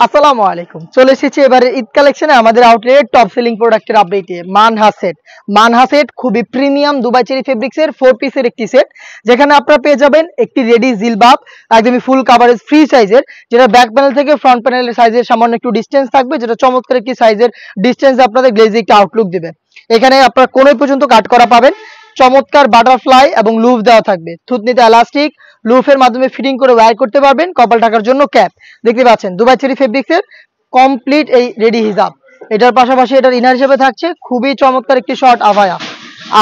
আসসালামু আলাইকুম। চলে এসেছি এবারে ঈদ কালেকশনে আমাদের আউটলেটের টপ সেলিং প্রোডাক্টের আপডেটে। মানহা সেট। মানহা সেট খুবই প্রিমিয়াম দুবাই চেরি ফেব্রিক্সের 4 পিসের একটি সেট, যেখানে আপনারা পেয়ে যাবেন একটি রেডি জিলবাব, একদমই ফুল কাভারেজ ফ্রি সাইজের, যেটা ব্যাক প্যানেল থেকে ফ্রন্ট প্যানেলের সাইজের সামান্য একটু ডিসটেন্স থাকবে, যেটা চমৎকার একটি সাইজের ডিসটেন্স আপনাদের গ্লেজি একটা আউটলুক দিবে। এখানে আপনারা কোণই পর্যন্ত কাট করা পাবেন, চমৎকার বাটারফ্লাই এবং লুফ দেওয়া থাকবে, থুতনিতে এলাস্টিক, লুফের মাধ্যমে ফিটিং করে ওয়্যার করতে পারবেন, কপাল ঢাকার জন্য ক্যাপ। দেখতে পাচ্ছেন দুবাই চেরি ফেব্রিক্সের কমপ্লিট এই রেডি হিজাব। এটার পাশাপাশি এটার ইনার হিসেবে থাকছে খুবই চমৎকার একটি শর্ট আভায়া।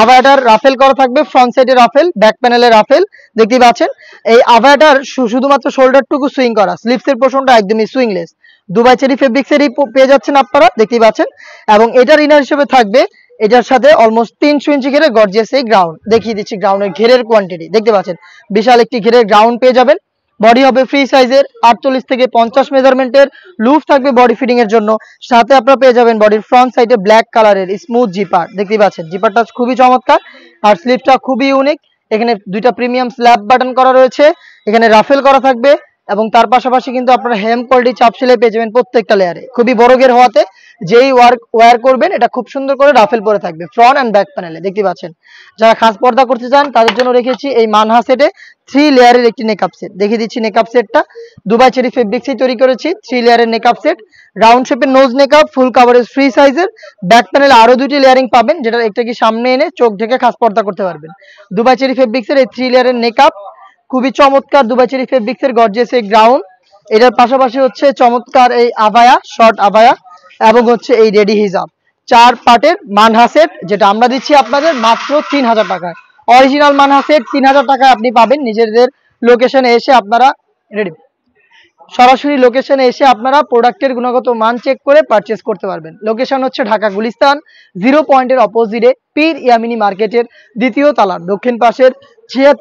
আভায়াটার রাফেল করা থাকবে, ফ্রন্ট সাইডে রাফেল, ব্যাক প্যানেলে রাফেল। দেখতে পাচ্ছেন এই আভায়াটার শুধুমাত্র শোল্ডারটুকু সুইং করা, স্লিপসের পোর্শনটা একদমই সুইংলেস। দুবাই চেরি ফেব্রিক্সেরই পেয়ে যাচ্ছেন আপনারা, দেখতেই পাচ্ছেন। এবং এটার ইনার হিসেবে থাকবে এটার সাথে অলমোস্ট 300 ইঞ্চি ঘেরে গর্জিয়াস এই গ্রাউন্ড। দেখিয়ে দিচ্ছি গ্রাউন্ডের ঘেরের কোয়ান্টিটি, দেখতে পাচ্ছেন বিশাল একটি ঘেরের গ্রাউন্ড পেয়ে যাবেন। বডি হবে ফ্রি সাইজের 48 থেকে 50 মেজারমেন্টের, লুফ থাকবে বডি ফিটিং এর জন্য। সাথে আপনারা পেয়ে যাবেন বডির ফ্রন্ট সাইডে ব্ল্যাক কালারের স্মুথ জিপার, দেখতে পাচ্ছেন জিপারটা খুবই চমৎকার আর স্লিপটা খুবই ইউনিক। এখানে দুইটা প্রিমিয়াম স্ল্যাব বাটন করা রয়েছে, এখানে রাফেল করা থাকবে এবং তার পাশাপাশি কিন্তু আপনারা হেম কোয়ালিটি চাপ সেলাই পেয়ে যাবেন প্রত্যেকটা লেয়ারে। খুবই বড় ঘের হওয়াতে যেই ওয়্যার করবেন এটা খুব সুন্দর করে রাফেল পরে থাকবে ফ্রন্ট এন্ড ব্যাক প্যানেলে, দেখতে পাচ্ছেন। যারা খাস পর্দা করতে চান তাদের জন্য রেখেছি এই মানহা সেটে 3 লেয়ারের একটি নেকআপ সেট। দেখিয়ে দিচ্ছি নেকআপ সেটটা, দুবাই চেরি ফেব্রিক্সই তৈরি করেছি 3 লেয়ারের নেকআপ সেট। রাউন্ড শেপের নোজ নেকআপ, ফুল কাভারেজ ফ্রি সাইজের, ব্যাক প্যানেলে আরো দুটি লেয়ারিং পাবেন, যেটা একটা কি সামনে এনে চোখ ঢেকে খাস পর্দা করতে পারবেন। দুবাই চেরি ফেব্রিক্সের এই 3 লেয়ারের নেকআপ খুবই চমৎকার, দুবাই চেরি ফেব্রিক্সের গর্জিয়াস এই গ্রাউন্ড। এটার পাশাপাশি হচ্ছে চমৎকার এই আভায়া, শর্ট আভায়া এবং হচ্ছে এই রেডি হিজাব। 4 পার্টের মানহা সেট, যেটা আমরা দিচ্ছি আপনাদের মাত্র 3000 টাকায়। অরিজিনাল মানহা সেট 3000 টাকায় আপনি পাবেন। নিজেদের লোকেশনে এসে আপনারা রেডি সরাসরি লোকেশনে এসে আপনারা প্রোডাক্টের গুণগত মান চেক করে পারচেজ করতে পারবেন। লোকেশন হচ্ছে ঢাকা গুলিস্তান 0 পয়েন্টের অপোজিটে পীর ইয়ামিনী মার্কেটের দ্বিতীয় তলার দক্ষিণ পাশের 76,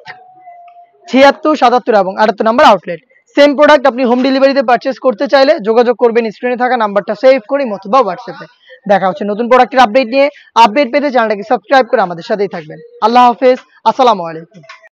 77 এবং 78 নম্বর আউটলেট। সেম প্রোডাক্ট আপনি হোম ডেলিভারিতে পারচেজ করতে চাইলে যোগাযোগ করবেন স্ক্রিনে থাকা নাম্বারটা সেভ করে অথবা হোয়াটসঅ্যাপে। দেখা হচ্ছে নতুন প্রোডাক্টের আপডেট নিয়ে। আপডেট পেতে চ্যানেলটাকে সাবস্ক্রাইব করে আমাদের সাথেই থাকবেন। আল্লাহ হাফেজ, আসসালামু আলাইকুম।